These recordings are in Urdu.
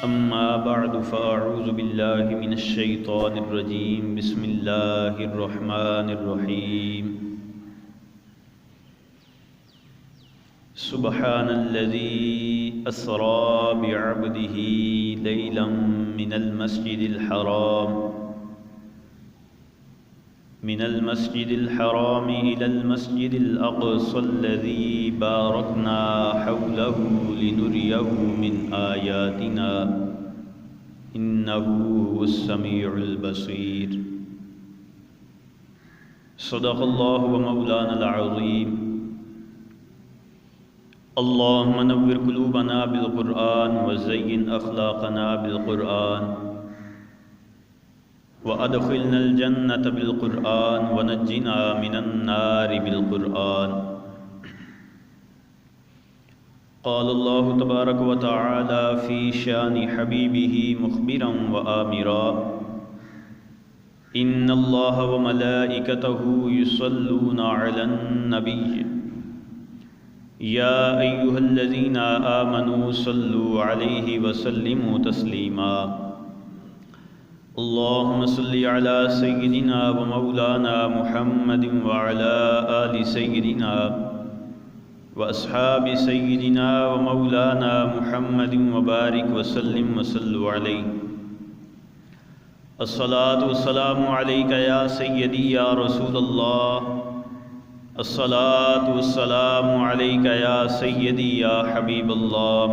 أما بعد فأعوذ بالله من الشيطان الرجيم بسم الله الرحمن الرحيم سبحان الذي أسرى بعبده ليلا من المسجد الحرام إلى المسجد الأقصى الذي باركنا حوله لنريه من آياتنا إنه هو السميع البصير صدق الله ومولانا العظيم اللهم نور قلوبنا بالقرآن وزين أخلاقنا بالقرآن وأدخلنا الجنة بالقرآن ونجنا من النار بالقرآن قال الله تبارك وتعالى في شان حبيبه مخبرا وآمرا إن الله وملائكته يصلون على النبي يا أيها الذين آمنوا صلوا عليه وسلموا تسليما اللهم صل على سيدنا ومولانا محمد وعلى آل سيدنا وأصحاب سيدنا ومولانا محمد وبارك وسلم وصلوا عليه الصلاة والسلام عليك يا سيدي يا رسول الله الصلاة والسلام عليك يا سيدي يا حبيب الله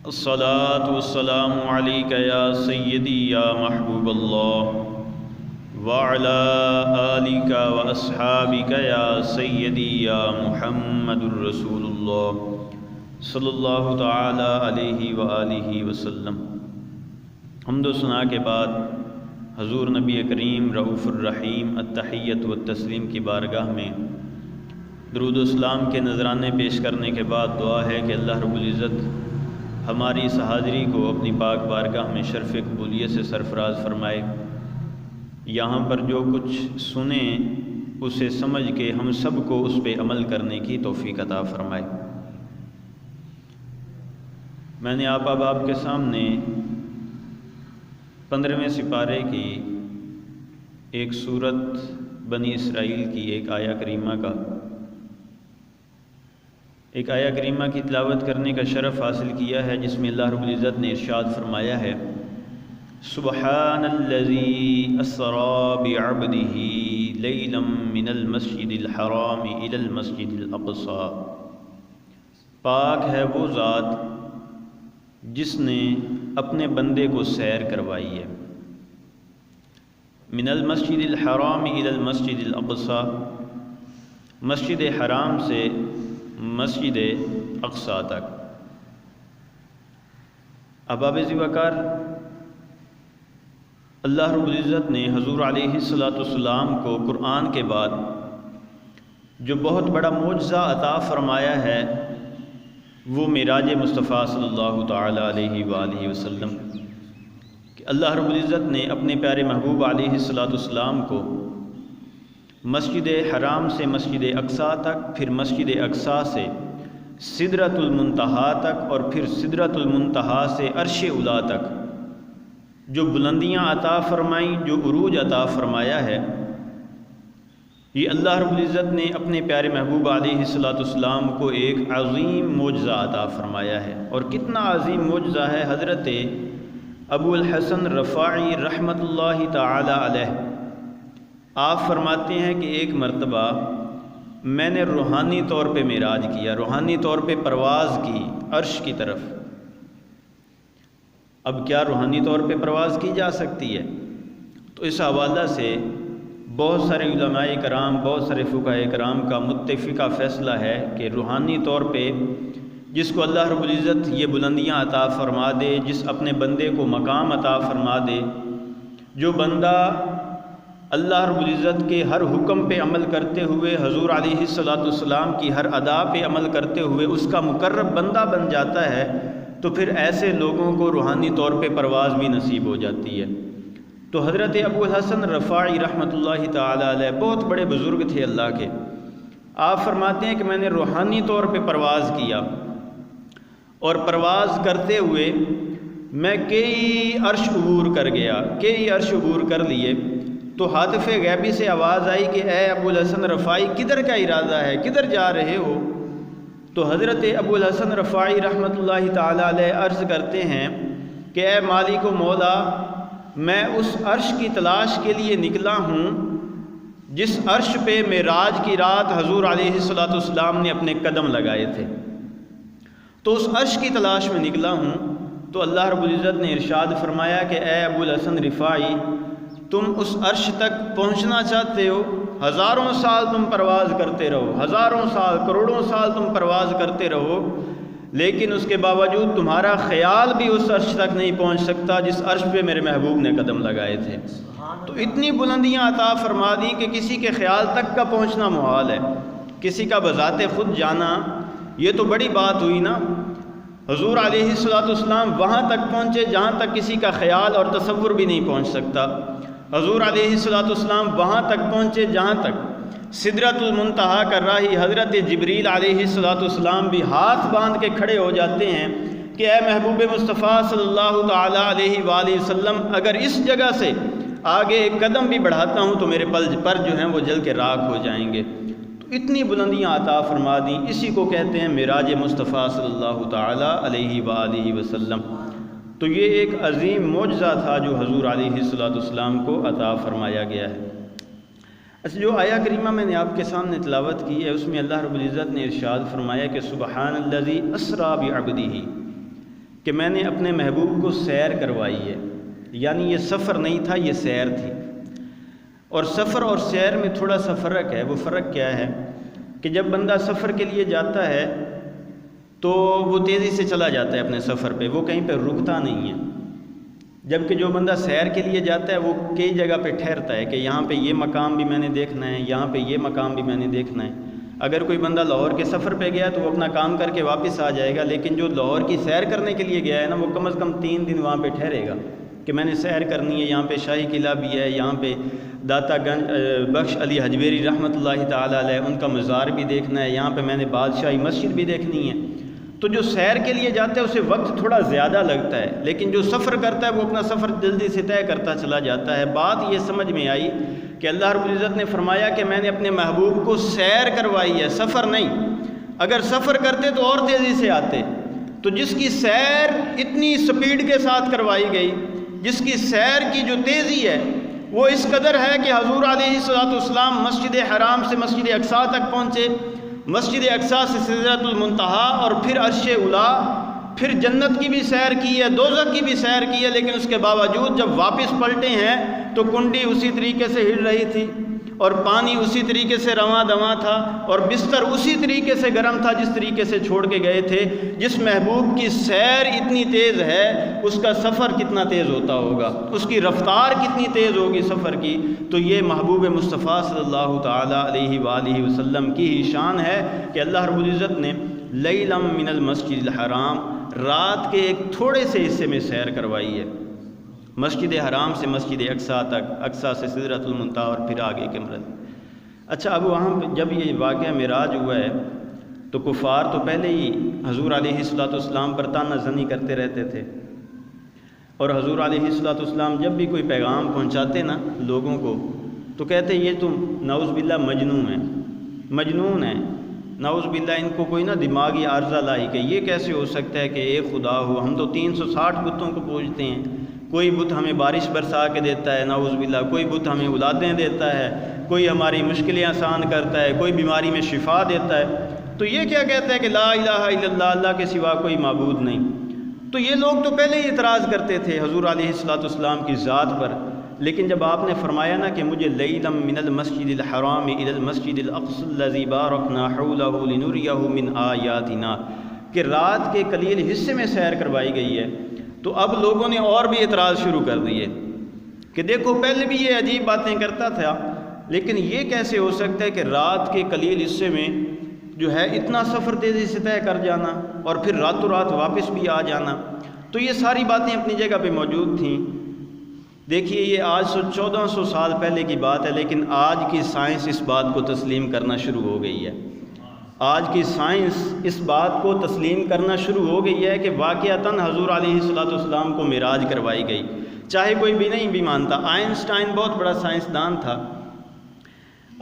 الصلاة والسلام عليك يا سيدي يا محبوب الله وعلى آلك وأصحابك يا سيدي يا محمد رسول الله صلی اللہ تعالی علیہ وآلہ وسلم۔ حمد و ثنا کے بعد حضور نبی کریم رؤوف الرحیم التحیت والتسلیم کی بارگاہ میں درود و اسلام کے نذرانے پیش کرنے کے بعد دعا ہے کہ اللہ رب العزت ہماری اس حاضری کو اپنی پاک بارگاہ میں شرف قبولیت سے سرفراز فرمائے۔ یہاں پر جو کچھ سنیں اسے سمجھ کے ہم سب کو اس پہ عمل کرنے کی توفیق عطا فرمائے۔ میں نے آپ کے سامنے 15ویں سپارے کی ایک سورت بنی اسرائیل کی ایک آیہ کریمہ کی تلاوت کرنے کا شرف حاصل کیا ہے، جس میں اللہ رب العزت نے ارشاد فرمایا ہے سبحان الذی اسری بعبدہ لیلا من المسجد الحرام الی المسجد الاقصی، پاک ہے وہ ذات جس نے اپنے بندے کو سیر کروائی ہے۔ من المسجد الحرام الی المسجد الاقصی، مسجد حرام سے مسجد اقصی تک۔ احباب وقار، اللہ رب العزت نے حضور علیہ السلام کو قرآن کے بعد جو بہت بڑا معجزہ عطا فرمایا ہے وہ معراج مصطفیٰ صلی اللہ تعالی علیہ وآلہ وسلم، کہ اللہ رب العزت نے اپنے پیارے محبوب علیہ السلام کو مسجد حرام سے مسجد اقصی تک، پھر مسجد اقصی سے سدرۃ المنتہا تک، اور پھر سدرۃ المنتہا سے عرش اولی تک جو بلندیاں عطا فرمائیں، جو عروج عطا فرمایا ہے، یہ اللہ رب العزت نے اپنے پیارے محبوب علیہ السلام کو ایک عظیم معجزہ عطا فرمایا ہے۔ اور کتنا عظیم معجزہ ہے، حضرت ابو الحسن رفاعی رحمۃ اللہ تعالی علیہ آپ فرماتے ہیں کہ ایک مرتبہ میں نے روحانی طور پہ معراج کیا، روحانی طور پہ پرواز کی عرش کی طرف۔ اب کیا روحانی طور پہ پرواز کی جا سکتی ہے؟ تو اس حوالہ سے بہت سارے علماء کرام، بہت سارے فقہاء کرام کا متفقہ فیصلہ ہے کہ روحانی طور پہ جس کو اللہ رب العزت یہ بلندیاں عطا فرما دے، جس اپنے بندے کو مقام عطا فرما دے، جو بندہ اللہ رب العزت کے ہر حکم پہ عمل کرتے ہوئے، حضور علیہ السلام کی ہر ادا پہ عمل کرتے ہوئے اس کا مقرب بندہ بن جاتا ہے، تو پھر ایسے لوگوں کو روحانی طور پہ پرواز بھی نصیب ہو جاتی ہے۔ تو حضرت ابو الحسن رفاعی رحمۃ اللہ تعالی علیہ بہت بڑے بزرگ تھے اللہ کے، آپ فرماتے ہیں کہ میں نے روحانی طور پہ پرواز کیا اور پرواز کرتے ہوئے میں کئی عرش عبور کر گیا، کئی عرش عبور کر لیے، تو ہاتف غیبی سے آواز آئی کہ اے ابو الحسن رفاعی کدھر کا ارادہ ہے، کدھر جا رہے ہو؟ تو حضرت ابو الحسن رفاعی رحمۃ اللہ تعالیٰ علیہ عرض کرتے ہیں کہ اے مالک و مولا، میں اس عرش کی تلاش کے لیے نکلا ہوں جس عرش پہ معراج کی رات حضور علیہ الصلوۃ والسلام نے اپنے قدم لگائے تھے، تو اس عرش کی تلاش میں نکلا ہوں۔ تو اللہ رب العزت نے ارشاد فرمایا کہ اے ابو الحسن رفاعی، تم اس عرش تک پہنچنا چاہتے ہو، ہزاروں سال تم پرواز کرتے رہو، ہزاروں سال، کروڑوں سال تم پرواز کرتے رہو، لیکن اس کے باوجود تمہارا خیال بھی اس عرش تک نہیں پہنچ سکتا جس عرش پہ میرے محبوب نے قدم لگائے تھے۔ تو اتنی بلندیاں عطا فرما دی کہ کسی کے خیال تک کا پہنچنا محال ہے، کسی کا بذات خود جانا یہ تو بڑی بات ہوئی نا۔ حضور علیہ الصلوۃ والسلام وہاں تک پہنچے جہاں تک کسی کا خیال اور تصور بھی نہیں پہنچ سکتا۔ حضور علیہ الصلوۃ والسلام وہاں تک پہنچے جہاں تک سدرۃ المنتہا کا راہی حضرت جبریل علیہ الصلوۃ والسلام بھی ہاتھ باندھ کے کھڑے ہو جاتے ہیں کہ اے محبوب مصطفیٰ صلی اللہ تعالیٰ علیہ وآلہ وسلم، اگر اس جگہ سے آگے ایک قدم بھی بڑھاتا ہوں تو میرے پر جو ہیں وہ جل کے راکھ ہو جائیں گے۔ تو اتنی بلندیاں عطا فرما دیں، اسی کو کہتے ہیں معراج مصطفیٰ صلی اللہ تعالیٰ علیہ وآلہ وسلم۔ تو یہ ایک عظیم معجزہ تھا جو حضور علیہ الصلوۃ والسلام کو عطا فرمایا گیا ہے۔ اچھا، جو آیہ کریمہ میں نے آپ کے سامنے تلاوت کی ہے اس میں اللہ رب العزت نے ارشاد فرمایا کہ سبحان الذی اسریٰ بعبدہ، کہ میں نے اپنے محبوب کو سیر کروائی ہے، یعنی یہ سفر نہیں تھا، یہ سیر تھی۔ اور سفر اور سیر میں تھوڑا سا فرق ہے۔ وہ فرق کیا ہے کہ جب بندہ سفر کے لیے جاتا ہے تو وہ تیزی سے چلا جاتا ہے اپنے سفر پہ، وہ کہیں پہ رکتا نہیں ہے، جبکہ جو بندہ سیر کے لیے جاتا ہے وہ کئی جگہ پہ ٹھہرتا ہے کہ یہاں پہ یہ مقام بھی میں نے دیکھنا ہے، یہاں پہ یہ مقام بھی میں نے دیکھنا ہے۔ اگر کوئی بندہ لاہور کے سفر پہ گیا تو وہ اپنا کام کر کے واپس آ جائے گا، لیکن جو لاہور کی سیر کرنے کے لیے گیا ہے نا، وہ کم از کم 3 دن وہاں پہ ٹھہرے گا کہ میں نے سیر کرنی ہے، یہاں پہ شاہی قلعہ بھی ہے، یہاں پہ داتا گنج بخش علی حجویری رحمۃ اللہ تعالیٰ علیہ ان کا مزار بھی دیکھنا ہے، یہاں پہ میں نے بادشاہی مسجد بھی دیکھنی ہے۔ تو جو سیر کے لیے جاتا ہے اسے وقت تھوڑا زیادہ لگتا ہے، لیکن جو سفر کرتا ہے وہ اپنا سفر جلدی سے طے کرتا چلا جاتا ہے۔ بات یہ سمجھ میں آئی کہ اللہ رب العزت نے فرمایا کہ میں نے اپنے محبوب کو سیر کروائی ہے، سفر نہیں۔ اگر سفر کرتے تو اور تیزی سے آتے، تو جس کی سیر اتنی سپیڈ کے ساتھ کروائی گئی، جس کی سیر کی جو تیزی ہے وہ اس قدر ہے کہ حضور علیہ الصلوۃ والسلام مسجد حرام سے مسجد اقصیٰ تک پہنچے، مسجد اقصیٰ سے سدرۃ المنتہا اور پھر عرش اولی، پھر جنت کی بھی سیر کی ہے، دوزخ کی بھی سیر کی ہے، لیکن اس کے باوجود جب واپس پلٹے ہیں تو کنڈی اسی طریقے سے ہل رہی تھی اور پانی اسی طریقے سے رواں دواں تھا اور بستر اسی طریقے سے گرم تھا جس طریقے سے چھوڑ کے گئے تھے۔ جس محبوب کی سیر اتنی تیز ہے اس کا سفر کتنا تیز ہوتا ہوگا، اس کی رفتار کتنی تیز ہوگی سفر کی۔ تو یہ محبوب مصطفیٰ صلی اللہ تعالیٰ علیہ وآلہ وسلم کی ہی شان ہے کہ اللہ رب العزت نے لیلا من المسجد الحرام، رات کے ایک تھوڑے سے حصے میں سیر کروائی ہے، مسجد حرام سے مسجد اقصیٰ تک، اقصیٰ سے سدرۃ المنتہا اور پھر آگے کے مرحلے۔ اچھا، اب وہاں جب یہ واقعہ معراج ہوا ہے تو کفار تو پہلے ہی حضور علیہ الصلوۃ والسلام پر طعنہ زنی کرتے رہتے تھے، اور حضور علیہ الصلوۃ والسلام جب بھی کوئی پیغام پہنچاتے نا لوگوں کو تو کہتے یہ تم نعوذ باللہ مجنون ہیں، نعوذ باللہ ان کو کوئی نہ دماغی عارضہ لائی کہ یہ کیسے ہو سکتا ہے کہ ایک خدا ہو، ہم تو 360 بتوں کو پوجتے ہیں، کوئی بت ہمیں بارش برسا کے دیتا ہے نعوذ باللہ، کوئی بت ہمیں اولادیں دیتا ہے، کوئی ہماری مشکلیں آسان کرتا ہے، کوئی بیماری میں شفا دیتا ہے، تو یہ کیا کہتا ہے کہ لا الہ الا اللہ، اللہ کے سوا کوئی معبود نہیں۔ تو یہ لوگ تو پہلے ہی اعتراض کرتے تھے حضور علیہ الصلوۃ والسلام کی ذات پر، لیکن جب آپ نے فرمایا نا کہ مجھے لیلا من المسجد الحرام الى المسجد الاقصى الذي باركنا حوله لنريه من آیاتنا، کہ رات کے قلیل حصے میں سیر کروائی گئی ہے، تو اب لوگوں نے اور بھی اعتراض شروع کر دیے کہ دیکھو پہلے بھی یہ عجیب باتیں کرتا تھا، لیکن یہ کیسے ہو سکتا ہے کہ رات کے قلیل حصے میں جو ہے اتنا سفر تیزی سے طے کر جانا اور پھر راتوں رات واپس بھی آ جانا۔ تو یہ ساری باتیں اپنی جگہ پہ موجود تھیں۔ دیکھیے یہ آج 1400 سال پہلے کی بات ہے، لیکن آج کی سائنس اس بات کو تسلیم کرنا شروع ہو گئی ہے۔ آج کی سائنس اس بات کو تسلیم کرنا شروع ہو گئی ہے کہ واقعتاً حضور علیہ الصلوۃ والسلام کو معراج کروائی گئی، چاہے کوئی بھی نہیں بھی مانتا۔ آئنسٹائن بہت بڑا سائنسدان تھا۔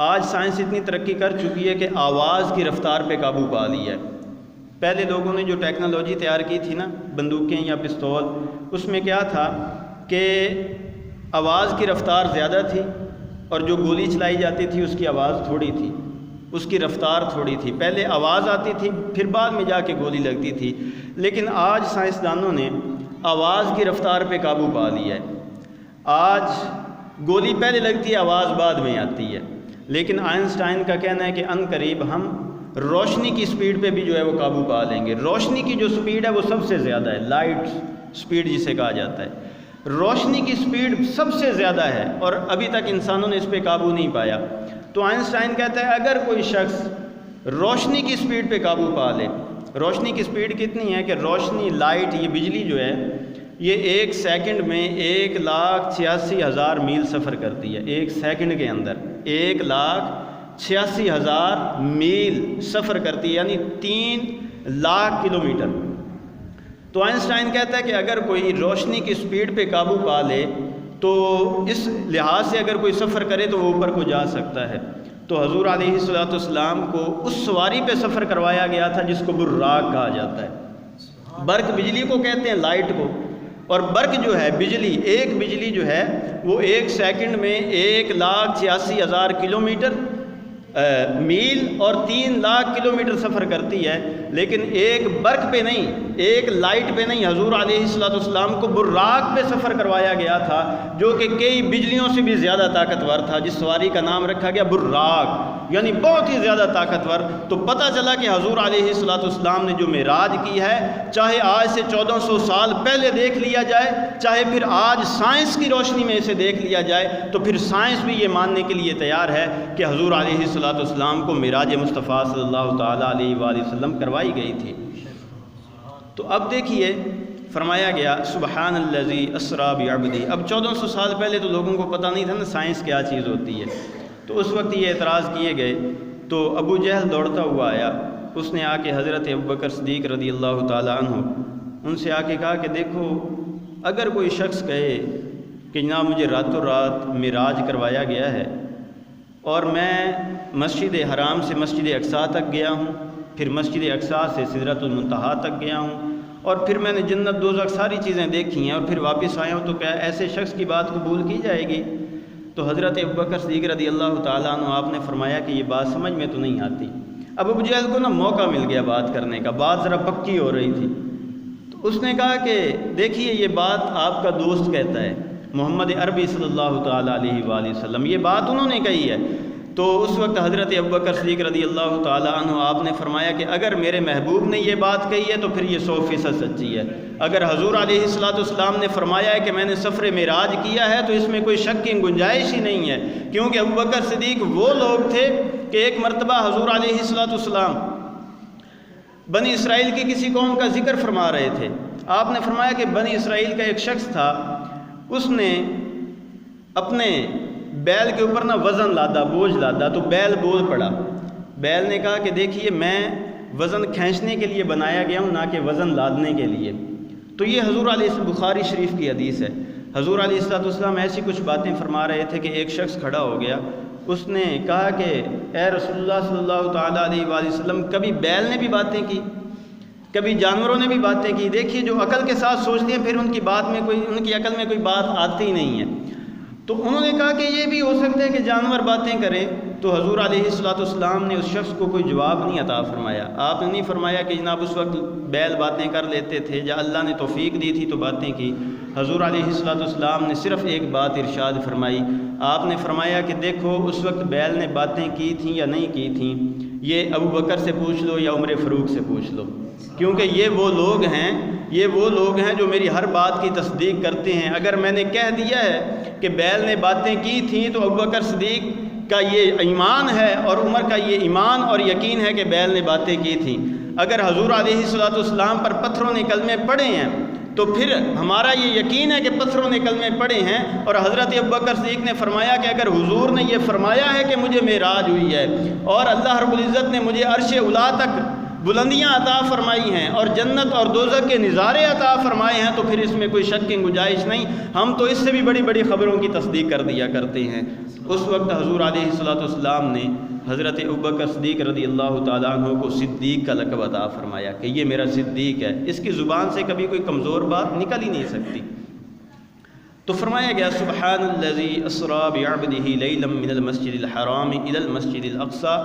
آج سائنس اتنی ترقی کر چکی ہے کہ آواز کی رفتار پہ قابو پا لیا ہے۔ پہلے لوگوں نے جو ٹیکنالوجی تیار کی تھی نا، بندوقیں یا پستول، اس میں کیا تھا کہ آواز کی رفتار زیادہ تھی اور جو گولی چلائی جاتی تھی اس کی آواز تھوڑی تھی، اس کی رفتار تھوڑی تھی۔ پہلے آواز آتی تھی، پھر بعد میں جا کے گولی لگتی تھی۔ لیکن آج سائنسدانوں نے آواز کی رفتار پہ قابو پا لیا ہے۔ آج گولی پہلے لگتی ہے، آواز بعد میں آتی ہے۔ لیکن آئنسٹائن کا کہنا ہے کہ ان قریب ہم روشنی کی سپیڈ پہ بھی جو ہے وہ قابو پا لیں گے۔ روشنی کی جو سپیڈ ہے وہ سب سے زیادہ ہے، لائٹ سپیڈ جسے کہا جاتا ہے، روشنی کی سپیڈ سب سے زیادہ ہے، اور ابھی تک انسانوں نے اس پہ قابو نہیں پایا۔ تو آئنسٹائن کہتا ہے اگر کوئی شخص روشنی کی سپیڈ پہ قابو پا لے، روشنی کی سپیڈ کتنی ہے کہ روشنی، لائٹ، یہ بجلی جو ہے یہ 1 سیکنڈ میں 1,86,000 میل سفر کرتی ہے۔ 1 سیکنڈ کے اندر 1,86,000 میل سفر کرتی ہے، یعنی 3 لاکھ کلومیٹر۔ تو آئنسٹائن کہتا ہے کہ اگر کوئی روشنی کی سپیڈ پہ قابو پا لے تو اس لحاظ سے اگر کوئی سفر کرے تو وہ اوپر کو جا سکتا ہے۔ تو حضور علیہ الصلوۃ والسلام کو اس سواری پہ سفر کروایا گیا تھا جس کو براق کہا جاتا ہے۔ برق بجلی کو کہتے ہیں، لائٹ کو، اور برق جو ہے بجلی، ایک بجلی جو ہے وہ 1 سیکنڈ میں 1,86,000 کلومیٹر میل اور 3 لاکھ کلومیٹر سفر کرتی ہے۔ لیکن ایک برق پہ نہیں، ایک لائٹ پہ نہیں، حضور علیہ الصلوۃ والسلام کو براق پہ سفر کروایا گیا تھا جو کہ کئی بجلیوں سے بھی زیادہ طاقتور تھا، جس سواری کا نام رکھا گیا براق، یعنی بہت ہی زیادہ طاقتور۔ تو پتہ چلا کہ حضور علیہ الصلوۃ والسلام نے جو معراج کی ہے، چاہے آج سے 1400 سال پہلے دیکھ لیا جائے، چاہے پھر آج سائنس کی روشنی میں اسے دیکھ لیا جائے، تو پھر سائنس بھی یہ ماننے کے لیے تیار ہے کہ حضور علیہ الصلوۃ والسلام کو معراج مصطفیٰ صلی اللہ تعالیٰ علیہ وآلہ وسلم کروائی گئی تھی۔ تو اب دیکھیے فرمایا گیا سبحان الذی اسریٰ بعبدہ۔ اب 1400 سال پہلے تو لوگوں کو پتہ نہیں تھا نا سائنس کیا چیز ہوتی ہے، تو اس وقت یہ اعتراض کیے گئے۔ تو ابو جہل دوڑتا ہوا آیا، اس نے آ کے حضرت ابوبکر صدیق رضی اللہ تعالیٰ عنہ ان سے آ کے کہا کہ دیکھو، اگر کوئی شخص کہے کہ جناب مجھے راتوں رات معراج کروایا گیا ہے اور میں مسجد حرام سے مسجد اقصیٰ تک گیا ہوں، پھر مسجد اقصیٰ سے سدرۃ المنتہا تک گیا ہوں، اور پھر میں نے جنت دوزخ ساری چیزیں دیکھی ہیں اور پھر واپس آیا ہوں، تو کیا ایسے شخص کی بات قبول کی جائے گی؟ تو حضرت ابوبکر صدیق رضی اللہ تعالیٰ عنہ آپ نے فرمایا کہ یہ بات سمجھ میں تو نہیں آتی۔ اب ابو جہل کو نا موقع مل گیا بات کرنے کا، بات ذرا پکی ہو رہی تھی، تو اس نے کہا کہ دیکھیے یہ بات آپ کا دوست کہتا ہے محمد عربی صلی اللہ تعالیٰ علیہ وآلہ وسلم، یہ بات انہوں نے کہی ہے۔ تو اس وقت حضرت ابوبکر صدیق رضی اللہ تعالیٰ عنہ آپ نے فرمایا کہ اگر میرے محبوب نے یہ بات کہی ہے تو پھر یہ 100% سچی ہے۔ اگر حضور علیہ الصلوۃ والسلام نے فرمایا ہے کہ میں نے سفر معراج کیا ہے تو اس میں کوئی شک کی گنجائش ہی نہیں ہے، کیونکہ ابوبکر صدیق وہ لوگ تھے کہ ایک مرتبہ حضور علیہ الصلوۃ والسلام بنی اسرائیل کی کسی قوم کا ذکر فرما رہے تھے۔ آپ نے فرمایا کہ بنی اسرائیل کا ایک شخص تھا، اس نے اپنے بیل کے اوپر وزن لادا، بوجھ لادا، تو بیل بول پڑا۔ بیل نے کہا کہ دیکھیے میں وزن کھینچنے کے لیے بنایا گیا ہوں، نہ کہ وزن لادنے کے لیے۔ تو یہ حضور علیہ بخاری شریف کی حدیث ہے۔ حضور علیہ السلام ایسی کچھ باتیں فرما رہے تھے کہ ایک شخص کھڑا ہو گیا، اس نے کہا کہ اے رسول اللہ صلی اللہ تعالیٰ علیہ وآلہ وسلم، کبھی بیل نے بھی باتیں کی، کبھی جانوروں نے بھی باتیں کی۔ دیکھیے جو عقل کے ساتھ سوچتے ہیں پھر ان کی عقل میں کوئی بات آتی نہیں ہے۔ تو انہوں نے کہا کہ یہ بھی ہو سکتا ہے کہ جانور باتیں کریں۔ تو حضور علیہ السلام نے اس شخص کو کوئی جواب نہیں عطا فرمایا۔ آپ نے نہیں فرمایا کہ جناب اس وقت بیل باتیں کر لیتے تھے یا اللہ نے توفیق دی تھی تو باتیں کی۔ حضور علیہ السلام نے صرف ایک بات ارشاد فرمائی۔ آپ نے فرمایا کہ دیکھو اس وقت بیل نے باتیں کی تھیں یا نہیں کی تھیں، یہ ابو بکر سے پوچھ لو یا عمر فاروق سے پوچھ لو، کیونکہ یہ وہ لوگ ہیں جو میری ہر بات کی تصدیق کرتے ہیں۔ اگر میں نے کہہ دیا ہے کہ بیل نے باتیں کی تھیں تو ابو بکر صدیق کا یہ ایمان ہے اور عمر کا یہ ایمان اور یقین ہے کہ بیل نے باتیں کی تھیں۔ اگر حضور علیہ السلام پر پتھروں نے کلمے پڑھے ہیں تو پھر ہمارا یہ یقین ہے کہ پتھروں نے کلمے پڑھے ہیں، اور حضرت ابوبکر صدیق نے فرمایا کہ اگر حضور نے یہ فرمایا ہے کہ مجھے معراج ہوئی ہے اور اللہ رب العزت نے مجھے عرش اولیٰ تک بلندیاں عطا فرمائی ہیں اور جنت اور دوزخ کے نظارے عطا فرمائے ہیں، تو پھر اس میں کوئی شک کی گنجائش نہیں، ہم تو اس سے بھی بڑی بڑی خبروں کی تصدیق کر دیا کرتے ہیں۔ اس وقت حضور علیہ الصلوۃ نے حضرت ابوبکر صدیق رضی اللہ تعالیٰ عنہ کو صدیق کا لقب عطا فرمایا کہ یہ میرا صدیق ہے، اس کی زبان سے کبھی کوئی کمزور بات نکل ہی نہیں سکتی۔ تو فرمایا گیا سبحان الذی اسری بعبدہ لیلا من المسجد الحرام الی المسجد الاقصی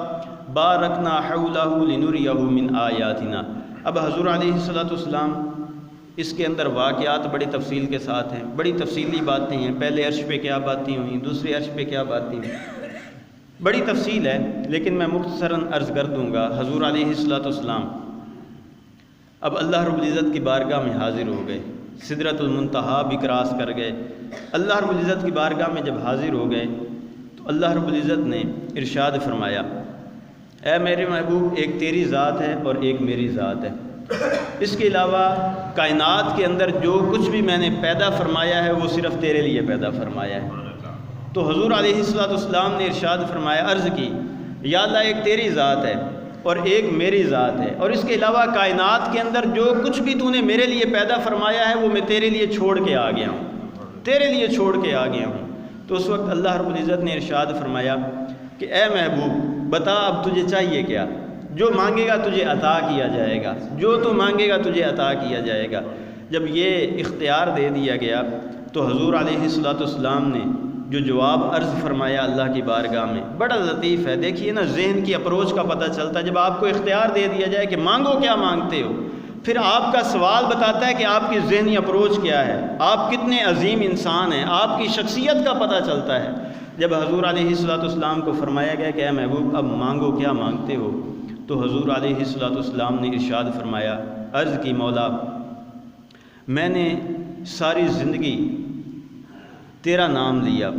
بارکنا حولہ لنریہ من آیاتنا۔ اب حضور علیہ الصلوۃ اس کے اندر واقعات بڑی تفصیل کے ساتھ ہیں، بڑی تفصیلی باتیں ہیں، پہلے عرش پہ کیا باتیں ہوئیں، دوسرے عرش پہ کیا باتیں ہوئیں، بڑی تفصیل ہے، لیکن میں مختصراً عرض کر دوں گا۔ حضور علیہ الصلوۃ اب اللہ رب العزت کی بارگاہ میں حاضر ہو گئے، سدرۃ المنتہا بھی کراس کر گئے۔ اللہ رب العزت کی بارگاہ میں جب حاضر ہو گئے تو اللہ رب العزت نے ارشاد فرمایا، اے میرے محبوب، ایک تیری ذات ہے اور ایک میری ذات ہے، اس کے علاوہ کائنات کے اندر جو کچھ بھی میں نے پیدا فرمایا ہے وہ صرف تیرے لیے پیدا فرمایا ہے۔ تو حضور علیہ الصلوۃ نے ارشاد فرمایا، عرض کی، یا اللہ ایک تیری ذات ہے اور ایک میری ذات ہے، اور اس کے علاوہ کائنات کے اندر جو کچھ بھی تو نے میرے لیے پیدا فرمایا ہے وہ میں تیرے لیے چھوڑ کے آ گیا ہوں، تیرے لیے چھوڑ کے آ گیا ہوں۔ تو اس وقت اللہ رب العزت نے ارشاد فرمایا کہ اے محبوب بتا اب تجھے چاہیے کیا، جو مانگے گا تجھے عطا کیا جائے گا، جو تو مانگے گا تجھے عطا کیا جائے گا۔ جب یہ اختیار دے دیا گیا تو حضور علیہ الصلوۃ نے جو جواب عرض فرمایا اللہ کی بارگاہ میں، بڑا لطیف ہے۔ دیکھیے نا، ذہن کی اپروچ کا پتہ چلتا ہے۔ جب آپ کو اختیار دے دیا جائے کہ مانگو کیا مانگتے ہو، پھر آپ کا سوال بتاتا ہے کہ آپ کی ذہنی اپروچ کیا ہے، آپ کتنے عظیم انسان ہیں، آپ کی شخصیت کا پتہ چلتا ہے۔ جب حضور علیہ الصلوۃ کو فرمایا گیا کہ اے محبوب اب مانگو کیا مانگتے ہو، تو حضور علیہ الصلوۃ نے ارشاد فرمایا، عرض کی، مولا میں نے ساری زندگی تیرا نام لیا،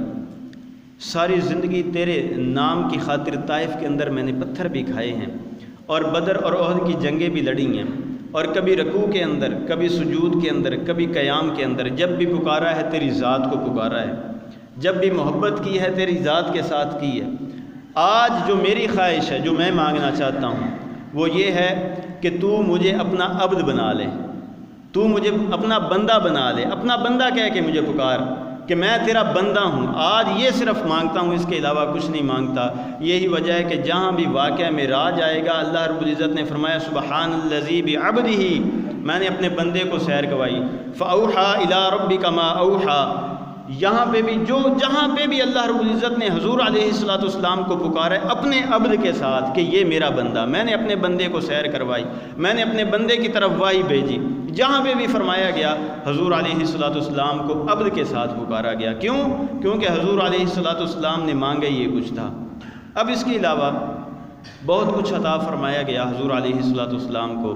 ساری زندگی تیرے نام کی خاطر طائف کے اندر میں نے پتھر بھی کھائے ہیں، اور بدر اور احد کی جنگیں بھی لڑی ہیں، اور کبھی رکوع کے اندر، کبھی سجود کے اندر، کبھی قیام کے اندر جب بھی پکارا ہے تیری ذات کو پکارا ہے، جب بھی محبت کی ہے تیری ذات کے ساتھ کی ہے۔ آج جو میری خواہش ہے، جو میں مانگنا چاہتا ہوں وہ یہ ہے کہ تو مجھے اپنا عبد بنا لے، تو مجھے اپنا بندہ بنا لے، اپنا بندہ کہہ کے مجھے پکار کہ میں تیرا بندہ ہوں۔ آج یہ صرف مانگتا ہوں، اس کے علاوہ کچھ نہیں مانگتا۔ یہی وجہ ہے کہ جہاں بھی واقعہ معراج آئے گا اللہ رب العزت نے فرمایا سبحان الذی بعبدہ، میں نے اپنے بندے کو سیر کروائی، فاوحیٰ الی ربک ما اوحیٰ۔ یہاں پہ بھی جہاں پہ بھی اللہ رب العزت نے حضور علیہ الصلوۃ کو پکارا ہے اپنے عبد کے ساتھ کہ یہ میرا بندہ، میں نے اپنے بندے کو سیر کروائی، میں نے اپنے بندے کی طرف وحی بھیجی۔ جہاں پہ بھی فرمایا گیا حضور علیہ الصلوۃ کو عبد کے ساتھ پکارا گیا۔ کیوں؟ کیونکہ حضور علیہ الصلوۃ نے مانگا یہ کچھ تھا۔ اب اس کے علاوہ بہت کچھ عطا فرمایا گیا حضور علیہ الصلوۃ کو،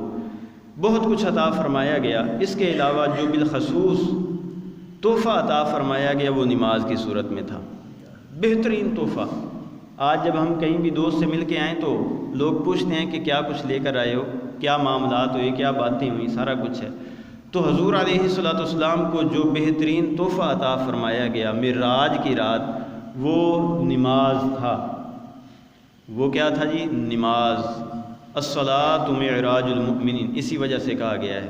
بہت کچھ عطا فرمایا گیا۔ اس کے علاوہ جو بالخصوص تحفہ عطا فرمایا گیا وہ نماز کی صورت میں تھا، بہترین تحفہ۔ آج جب ہم کہیں بھی دوست سے مل کے آئیں تو لوگ پوچھتے ہیں کہ کیا کچھ لے کر آئے ہو، کیا معاملات ہوئے، کیا باتیں ہوئیں، سارا کچھ ہے۔ تو حضور علیہ الصلوۃ کو جو بہترین تحفہ عطا فرمایا گیا معراج کی رات، وہ نماز تھا۔ وہ کیا تھا جی؟ نماز۔ الصلاۃ معراج المؤمنین، اسی وجہ سے کہا گیا ہے۔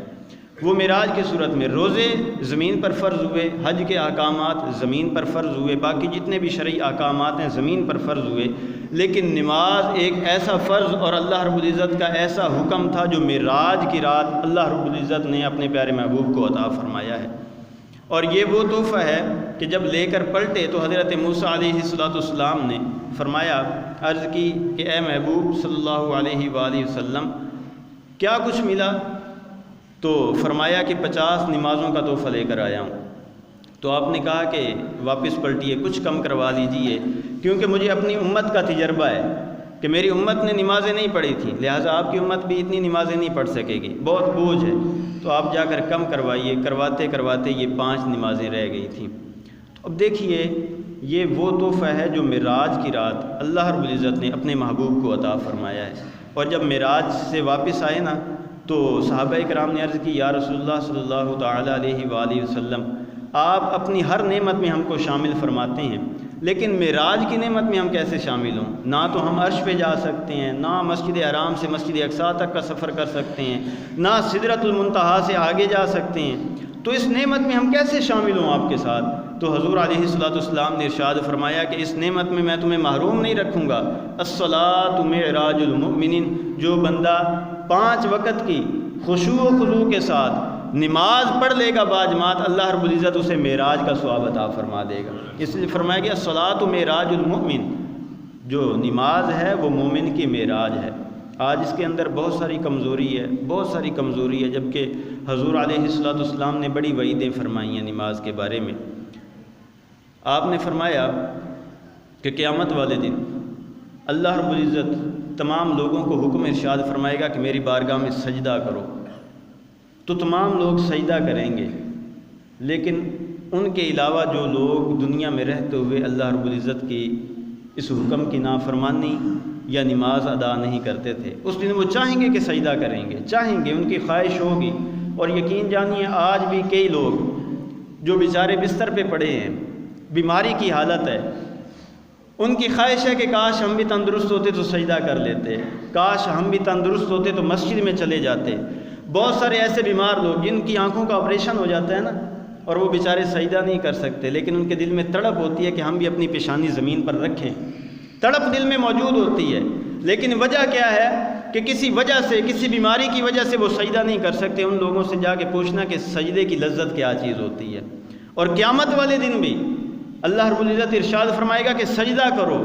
وہ معراج کی صورت میں روزے زمین پر فرض ہوئے، حج کے احکامات زمین پر فرض ہوئے، باقی جتنے بھی شرعی احکامات ہیں زمین پر فرض ہوئے، لیکن نماز ایک ایسا فرض اور اللہ رب العزت کا ایسا حکم تھا جو معراج کی رات اللہ رب العزت نے اپنے پیارے محبوب کو عطا فرمایا ہے۔ اور یہ وہ تحفہ ہے کہ جب لے کر پلٹے تو حضرت موسیٰ علیہ السلام نے فرمایا، عرض کی کہ اے محبوب صلی اللہ علیہ وآلہ وسلم کیا کچھ ملا؟ تو فرمایا کہ 50 نمازوں کا تحفہ لے کر آیا ہوں۔ تو آپ نے کہا کہ واپس پلٹیے، کچھ کم کروا لیجئے، کیونکہ مجھے اپنی امت کا تجربہ ہے کہ میری امت نے نمازیں نہیں پڑھی تھیں، لہٰذا آپ کی امت بھی اتنی نمازیں نہیں پڑھ سکے گی، بہت بوجھ ہے، تو آپ جا کر کم کروائیے۔ کرواتے کرواتے یہ 5 نمازیں رہ گئی تھیں۔ تو اب دیکھیے یہ وہ تحفہ ہے جو معراج کی رات اللہ رب العزت نے اپنے محبوب کو عطا فرمایا ہے۔ اور جب معراج سے واپس آئے نا تو صحابہ کرام نے عرض کی یا رسول اللہ صلی اللہ تعالیٰ علیہ وآلہ وسلم آپ اپنی ہر نعمت میں ہم کو شامل فرماتے ہیں، لیکن معراج کی نعمت میں ہم کیسے شامل ہوں؟ نہ تو ہم عرش پہ جا سکتے ہیں، نہ مسجد حرام سے مسجد اقصیٰ تک کا سفر کر سکتے ہیں، نہ سدرۃ المنتہا سے آگے جا سکتے ہیں، تو اس نعمت میں ہم کیسے شامل ہوں آپ کے ساتھ؟ تو حضور علیہ الصلوۃ والسلام نے ارشاد فرمایا کہ اس نعمت میں تمہیں محروم نہیں رکھوں گا۔ الصلاۃ معراج المؤمنین، جو بندہ 5 وقت کی خشوع و خضوع کے ساتھ نماز پڑھ لے گا باجماعت، اللہ رب العزت اسے معراج کا ثواب عطا فرما دے گا۔ اس لیے فرمایا کہ الصلاۃ معراج المؤمن، جو نماز ہے وہ مومن کی معراج ہے۔ آج اس کے اندر بہت ساری کمزوری ہے، جبکہ حضور علیہ الصلوۃ والسلام نے بڑی وعیدیں فرمائی ہیں نماز کے بارے میں۔ آپ نے فرمایا کہ قیامت والے دن اللہ رب العزت تمام لوگوں کو حکم ارشاد فرمائے گا کہ میری بارگاہ میں سجدہ کرو، تو تمام لوگ سجدہ کریں گے، لیکن ان کے علاوہ جو لوگ دنیا میں رہتے ہوئے اللہ رب العزت کی اس حکم کی نافرمانی یا نماز ادا نہیں کرتے تھے، اس دن وہ چاہیں گے کہ سجدہ کریں گے، چاہیں گے، ان کی خواہش ہوگی۔ اور یقین جانیے آج بھی کئی لوگ جو بیچارے بستر پہ پڑے ہیں، بیماری کی حالت ہے، ان کی خواہش ہے کہ کاش ہم بھی تندرست ہوتے تو سجدہ کر لیتے، کاش ہم بھی تندرست ہوتے تو مسجد میں چلے جاتے۔ بہت سارے ایسے بیمار لوگ جن کی آنکھوں کا آپریشن ہو جاتا ہے نا، اور وہ بیچارے سجدہ نہیں کر سکتے، لیکن ان کے دل میں تڑپ ہوتی ہے کہ ہم بھی اپنی پیشانی زمین پر رکھیں، تڑپ دل میں موجود ہوتی ہے، لیکن وجہ کیا ہے کہ کسی وجہ سے، کسی بیماری کی وجہ سے وہ سجدہ نہیں کر سکتے۔ ان لوگوں سے جا کے پوچھنا کہ سجدے کی لذت کیا چیز ہوتی ہے۔ اور قیامت والے دن بھی اللہ رب العزت ارشاد فرمائے گا کہ سجدہ کرو۔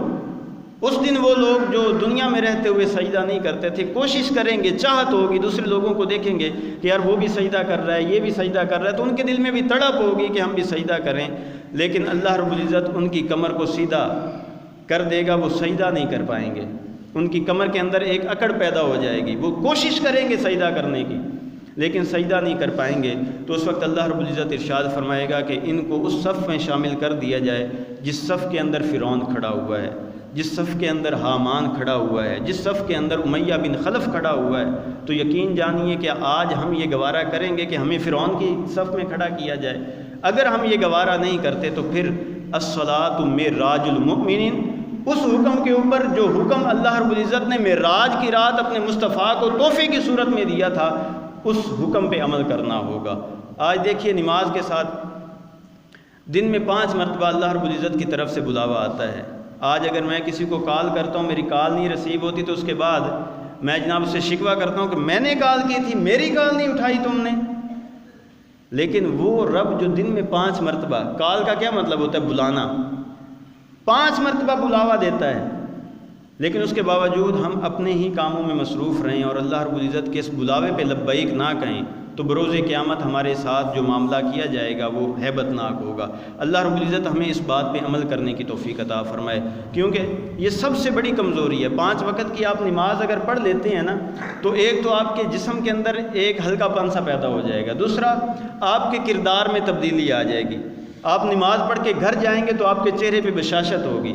اس دن وہ لوگ جو دنیا میں رہتے ہوئے سجدہ نہیں کرتے تھے کوشش کریں گے، چاہت ہوگی، دوسرے لوگوں کو دیکھیں گے کہ یار وہ بھی سجدہ کر رہا ہے، یہ بھی سجدہ کر رہا ہے، تو ان کے دل میں بھی تڑپ ہوگی کہ ہم بھی سجدہ کریں، لیکن اللہ رب العزت ان کی کمر کو سیدھا کر دے گا، وہ سجدہ نہیں کر پائیں گے، ان کی کمر کے اندر ایک اکڑ پیدا ہو جائے گی، وہ کوشش کریں گے سجدہ کرنے کی لیکن سجدہ نہیں کر پائیں گے۔ تو اس وقت اللہ رب العزت ارشاد فرمائے گا کہ ان کو اس صف میں شامل کر دیا جائے جس صف کے اندر فرعون کھڑا ہوا ہے، جس صف کے اندر حامان کھڑا ہوا ہے، جس صف کے اندر امیہ بن خلف کھڑا ہوا ہے۔ تو یقین جانیے کہ آج ہم یہ گوارہ کریں گے کہ ہمیں فرعون کی صف میں کھڑا کیا جائے؟ اگر ہم یہ گوارہ نہیں کرتے تو پھر الصلاۃ معراج المؤمنین، اس حکم کے اوپر جو حکم اللہ رب العزت نے معراج کی رات اپنے مصطفیٰ کو تحفے کی صورت میں دیا تھا، اس حکم پہ عمل کرنا ہوگا۔ آج دیکھیے نماز کے ساتھ دن میں 5 مرتبہ اللہ رب العزت کی طرف سے بلاوا آتا ہے۔ آج اگر میں کسی کو کال کرتا ہوں، میری کال نہیں ریسیو ہوتی، تو اس کے بعد میں جناب سے شکوہ کرتا ہوں کہ میں نے کال کی تھی، میری کال نہیں اٹھائی تم نے۔ لیکن وہ رب جو دن میں 5 مرتبہ، کال کا کیا مطلب ہوتا ہے؟ بلانا، 5 مرتبہ بلاوا دیتا ہے، لیکن اس کے باوجود ہم اپنے ہی کاموں میں مصروف رہیں اور اللہ رب العزت کے اس بلاوے پہ لبیک نہ کہیں، تو بروز قیامت ہمارے ساتھ جو معاملہ کیا جائے گا وہ ہیبت ناک ہوگا۔ اللہ رب العزت ہمیں اس بات پہ عمل کرنے کی توفیق عطا فرمائے، کیونکہ یہ سب سے بڑی کمزوری ہے۔ 5 وقت کی آپ نماز اگر پڑھ لیتے ہیں نا، تو ایک تو آپ کے جسم کے اندر ایک ہلکا پن سا پیدا ہو جائے گا، دوسرا آپ کے کردار میں تبدیلی آ جائے گی۔ آپ نماز پڑھ کے گھر جائیں گے تو آپ کے چہرے پہ بشاشت ہوگی،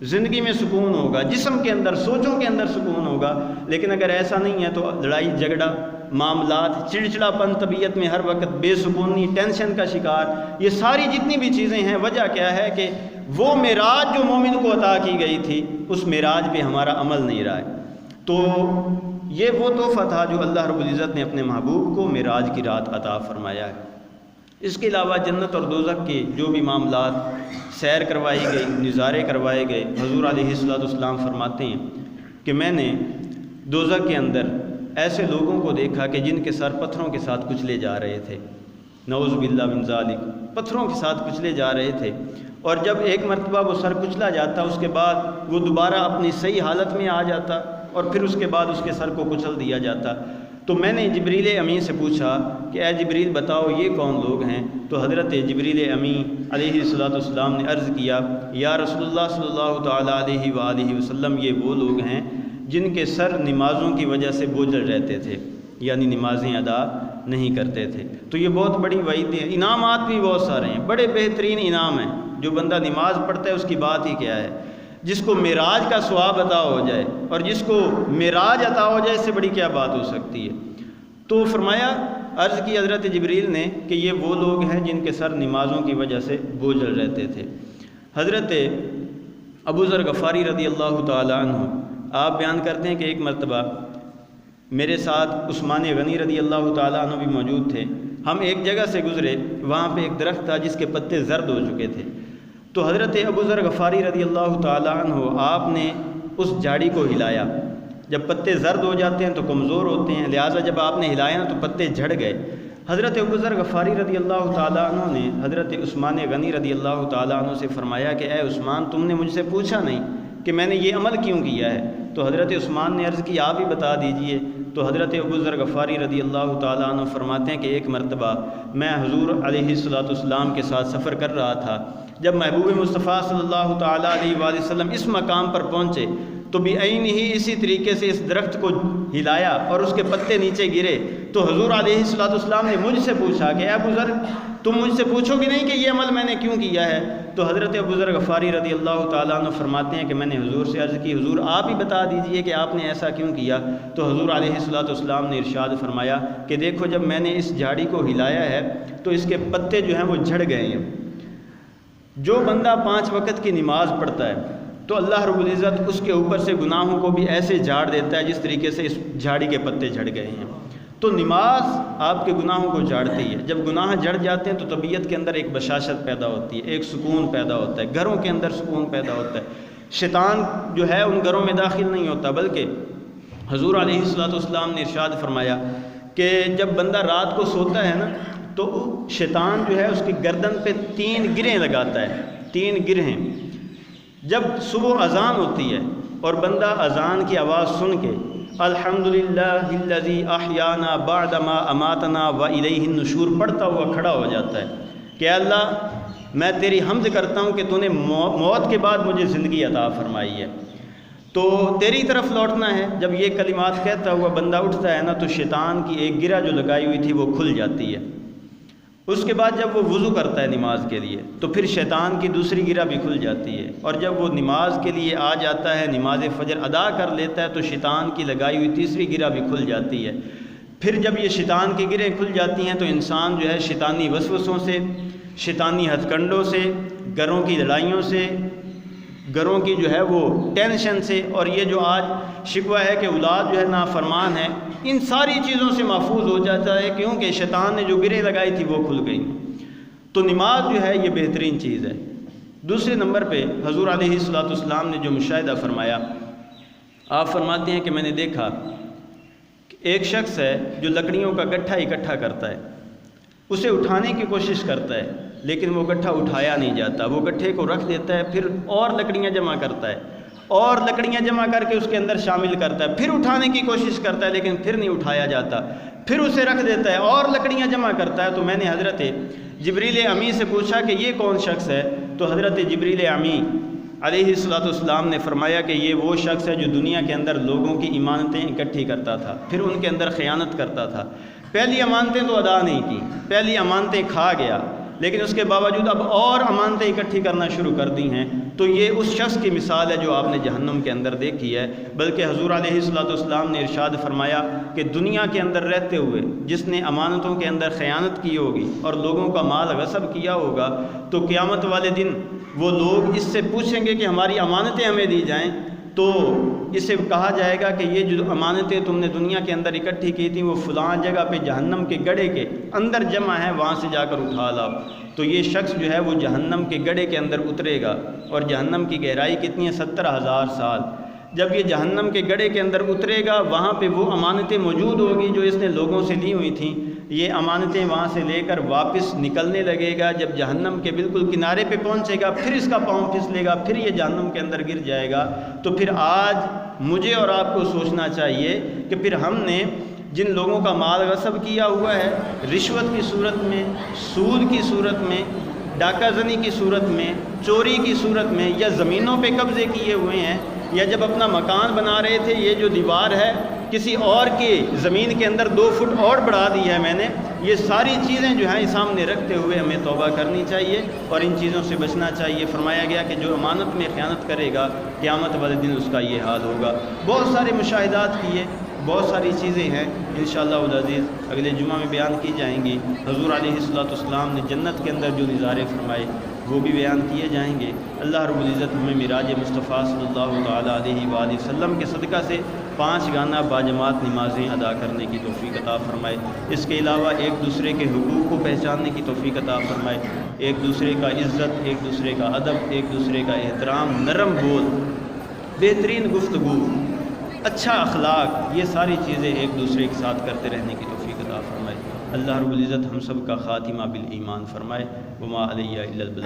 زندگی میں سکون ہوگا، جسم کے اندر، سوچوں کے اندر سکون ہوگا۔ لیکن اگر ایسا نہیں ہے تو لڑائی جھگڑا، معاملات، چڑچڑاپن طبیعت میں، ہر وقت بے سکونی، ٹینشن کا شکار، یہ ساری جتنی بھی چیزیں ہیں، وجہ کیا ہے کہ وہ معراج جو مومن کو عطا کی گئی تھی، اس معراج پہ ہمارا عمل نہیں رہا ہے۔ تو یہ وہ تحفہ تھا جو اللہ رب العزت نے اپنے محبوب کو معراج کی رات عطا فرمایا ہے۔ اس کے علاوہ جنت اور دوزخ کے جو بھی معاملات سیر کروائی گئی، نظارے کروائے گئے، حضور علیہ الصلوۃ والسلام فرماتے ہیں کہ میں نے دوزخ کے اندر ایسے لوگوں کو دیکھا کہ جن کے سر پتھروں کے ساتھ کچلے جا رہے تھے، نعوذ باللہ من ذالک، پتھروں کے ساتھ کچلے جا رہے تھے، اور جب ایک مرتبہ وہ سر کچلا جاتا، اس کے بعد وہ دوبارہ اپنی صحیح حالت میں آ جاتا، اور پھر اس کے بعد اس کے سر کو کچل دیا جاتا۔ تو میں نے جبریل امین سے پوچھا کہ اے جبریل بتاؤ یہ کون لوگ ہیں؟ تو حضرت جبریل امین علیہ الصلوۃ والسلام نے عرض کیا یا رسول اللہ صلی اللہ تعالیٰ علیہ وآلہ وسلم، یہ وہ لوگ ہیں جن کے سر نمازوں کی وجہ سے بوجھل رہتے تھے، یعنی نمازیں ادا نہیں کرتے تھے۔ تو یہ بہت بڑی وعیدیں ہیں۔ انعامات بھی بہت سارے ہیں، بڑے بہترین انعام ہیں۔ جو بندہ نماز پڑھتا ہے اس کی بات ہی کیا ہے، جس کو معراج کا ثواب عطا ہو جائے، اور جس کو معراج عطا ہو جائے، اس سے بڑی کیا بات ہو سکتی ہے۔ تو فرمایا، عرض کی حضرت جبریل نے کہ یہ وہ لوگ ہیں جن کے سر نمازوں کی وجہ سے بوجھل رہتے تھے۔ حضرت ابو ذر غفاری رضی اللہ تعالی عنہ آپ بیان کرتے ہیں کہ ایک مرتبہ میرے ساتھ عثمان غنی رضی اللہ تعالی عنہ بھی موجود تھے۔ ہم ایک جگہ سے گزرے، وہاں پہ ایک درخت تھا جس کے پتے زرد ہو چکے تھے۔ تو حضرت ابو ذر غفاری رضی اللہ تعالی عنہ آپ نے اس جھاڑی کو ہلایا۔ جب پتے زرد ہو جاتے ہیں تو کمزور ہوتے ہیں، لہٰذا جب آپ نے ہلایا نا تو پتے جھڑ گئے۔ حضرت ابو ذر غفاری رضی اللہ تعالیٰ عنہ نے حضرت عثمان غنی رضی اللہ تعالیٰ عنہ سے فرمایا کہ اے عثمان، تم نے مجھ سے پوچھا نہیں کہ میں نے یہ عمل کیوں کیا ہے؟ تو حضرت عثمان نے عرض کی آپ ہی بتا دیجئے۔ تو حضرت ابو ذر غفاری رضی اللہ تعالیٰ عنہ فرماتے ہیں کہ ایک مرتبہ میں حضور علیہ الصلوۃ والسلام کے ساتھ سفر کر رہا تھا۔ جب محبوب مصطفیٰ صلی اللہ تعالیٰ علیہ وآلہ وسلم اس مقام پر پہنچے تو بعین ہی اسی طریقے سے اس درخت کو ہلایا اور اس کے پتے نیچے گرے۔ تو حضور علیہ الصلوۃ والسلام نے مجھ سے پوچھا کہ اے ابو ذر، تم مجھ سے پوچھو گے نہیں کہ یہ عمل میں نے کیوں کیا ہے؟ تو حضرت ابو ذر غفاری رضی اللہ تعالیٰ عنہ فرماتے ہیں کہ میں نے حضور سے عرض کی، حضور آپ ہی بتا دیجئے کہ آپ نے ایسا کیوں کیا؟ تو حضور علیہ الصلوۃ والسلام نے ارشاد فرمایا کہ دیکھو، جب میں نے اس جھاڑی کو ہلایا ہے تو اس کے پتے جو ہیں وہ جھڑ گئے ہیں۔ جو بندہ 5 وقت کی نماز پڑھتا ہے تو اللہ رب العزت اس کے اوپر سے گناہوں کو بھی ایسے جھاڑ دیتا ہے جس طریقے سے اس جھاڑی کے پتے جھڑ گئے ہیں۔ تو نماز آپ کے گناہوں کو جھاڑتی ہے۔ جب گناہ جھڑ جاتے ہیں تو طبیعت کے اندر ایک بشاشت پیدا ہوتی ہے، ایک سکون پیدا ہوتا ہے، گھروں کے اندر سکون پیدا ہوتا ہے۔ شیطان جو ہے ان گھروں میں داخل نہیں ہوتا، بلکہ حضور علیہ الصلوۃ والسلام نے ارشاد فرمایا کہ جب بندہ رات کو سوتا ہے نا تو شیطان جو ہے اس کی گردن پہ 3 گرہیں لگاتا ہے، 3 گرہیں۔ جب صبح اذان ہوتی ہے اور بندہ اذان کی آواز سن کے الحمدللہ الذی احیانا بعد ما اماتنا والیہ النشور پڑھتا ہوا کھڑا ہو جاتا ہے کہ اللہ میں تیری حمد کرتا ہوں کہ تو نے موت کے بعد مجھے زندگی عطا فرمائی ہے، تو تیری طرف لوٹنا ہے۔ جب یہ کلمات کہتا ہوا بندہ اٹھتا ہے نا تو شیطان کی ایک گرہ جو لگائی ہوئی تھی وہ کھل جاتی ہے۔ اس کے بعد جب وہ وضو کرتا ہے نماز کے لیے تو پھر شیطان کی دوسری گرہ بھی کھل جاتی ہے، اور جب وہ نماز کے لیے آ جاتا ہے، نماز فجر ادا کر لیتا ہے تو شیطان کی لگائی ہوئی تیسری گرہ بھی کھل جاتی ہے۔ پھر جب یہ شیطان کی گرہیں کھل جاتی ہیں تو انسان جو ہے شیطانی وسوسوں سے، شیطانی ہتھ کنڈوں سے، گھروں کی لڑائیوں سے، گھروں کی جو ہے وہ ٹینشن سے، اور یہ جو آج شکوہ ہے کہ اولاد جو ہے نافرمان ہے، ان ساری چیزوں سے محفوظ ہو جاتا ہے، کیونکہ شیطان نے جو گرہیں لگائی تھی وہ کھل گئی۔ تو نماز جو ہے یہ بہترین چیز ہے۔ دوسرے نمبر پہ حضور علیہ الصلوۃ والسلام نے جو مشاہدہ فرمایا، آپ فرماتے ہیں کہ میں نے دیکھا کہ ایک شخص ہے جو لکڑیوں کا گٹھا اکٹھا کرتا ہے، اسے اٹھانے کی کوشش کرتا ہے لیکن وہ گٹھا اٹھایا نہیں جاتا، وہ گٹھے کو رکھ دیتا ہے، پھر اور لکڑیاں جمع کرتا ہے، اور لکڑیاں جمع کر کے اس کے اندر شامل کرتا ہے، پھر اٹھانے کی کوشش کرتا ہے لیکن پھر نہیں اٹھایا جاتا، پھر اسے رکھ دیتا ہے اور لکڑیاں جمع کرتا ہے۔ تو میں نے حضرت جبریل امی سے پوچھا کہ یہ کون شخص ہے؟ تو حضرت جبریل امی علیہ الصلوۃ والسلام نے فرمایا کہ یہ وہ شخص ہے جو دنیا کے اندر لوگوں کی امانتیں اکٹھی کرتا تھا، پھر ان کے اندر خیانت کرتا تھا۔ پہلی امانتیں تو ادا نہیں کی، پہلی امانتیں کھا گیا، لیکن اس کے باوجود اب اور امانتیں اکٹھی کرنا شروع کر دی ہیں۔ تو یہ اس شخص کی مثال ہے جو آپ نے جہنم کے اندر دیکھی ہے۔ بلکہ حضور علیہ الصلوۃ والسلام نے ارشاد فرمایا کہ دنیا کے اندر رہتے ہوئے جس نے امانتوں کے اندر خیانت کی ہوگی اور لوگوں کا مال غصب کیا ہوگا تو قیامت والے دن وہ لوگ اس سے پوچھیں گے کہ ہماری امانتیں ہمیں دی جائیں، تو اسے کہا جائے گا کہ یہ جو امانتیں تم نے دنیا کے اندر اکٹھی کی تھیں وہ فلاں جگہ پہ جہنم کے گڑھے کے اندر جمع ہے، وہاں سے جا کر اٹھا لاؤ۔ تو یہ شخص جو ہے وہ جہنم کے گڑھے کے اندر اترے گا، اور جہنم کی گہرائی کتنی ہے؟ 70,000 سال۔ جب یہ جہنم کے گڑھے کے اندر اترے گا وہاں پہ وہ امانتیں موجود ہوگی جو اس نے لوگوں سے لی ہوئی تھیں، یہ امانتیں وہاں سے لے کر واپس نکلنے لگے گا۔ جب جہنم کے بالکل کنارے پہ پہنچے گا پھر اس کا پاؤں پھسلے گا، پھر یہ جہنم کے اندر گر جائے گا۔ تو پھر آج مجھے اور آپ کو سوچنا چاہیے کہ پھر ہم نے جن لوگوں کا مال غصب کیا ہوا ہے، رشوت کی صورت میں، سود کی صورت میں، ڈاکہ زنی کی صورت میں، چوری کی صورت میں، یا زمینوں پہ قبضے کیے ہوئے ہیں، یا جب اپنا مکان بنا رہے تھے یہ جو دیوار ہے کسی اور کی زمین کے اندر 2 فٹ اور بڑھا دی ہے میں نے، یہ ساری چیزیں جو ہیں سامنے رکھتے ہوئے ہمیں توبہ کرنی چاہیے اور ان چیزوں سے بچنا چاہیے۔ فرمایا گیا کہ جو امانت میں خیانت کرے گا قیامت والے دن اس کا یہ حال ہوگا۔ بہت سارے مشاہدات کیے، بہت ساری چیزیں ہیں انشاءاللہ العزیز اگلے جمعہ میں بیان کی جائیں گی۔ حضور علیہ السلام نے جنت کے اندر جو نظارے فرمائے وہ بھی بیان کیے جائیں گے۔ اللہ رب العزت ہمیں معراج مصطفیٰ صلی اللہ تعالیٰ علیہ وآلہ وسلم کے صدقہ سے 5 گانا باجماعت نمازیں ادا کرنے کی توفیق عطا فرمائے۔ اس کے علاوہ ایک دوسرے کے حقوق کو پہچاننے کی توفیق عطا فرمائے، ایک دوسرے کا عزت، ایک دوسرے کا ادب، ایک دوسرے کا احترام، نرم بول، بہترین گفتگو، اچھا اخلاق، یہ ساری چیزیں ایک دوسرے کے ساتھ کرتے رہنے کی توفیق عطا فرمائے۔ اللہ رب العزت ہم سب کا خاتمہ بالایمان فرمائے۔ وما علیہ الا البلاغ۔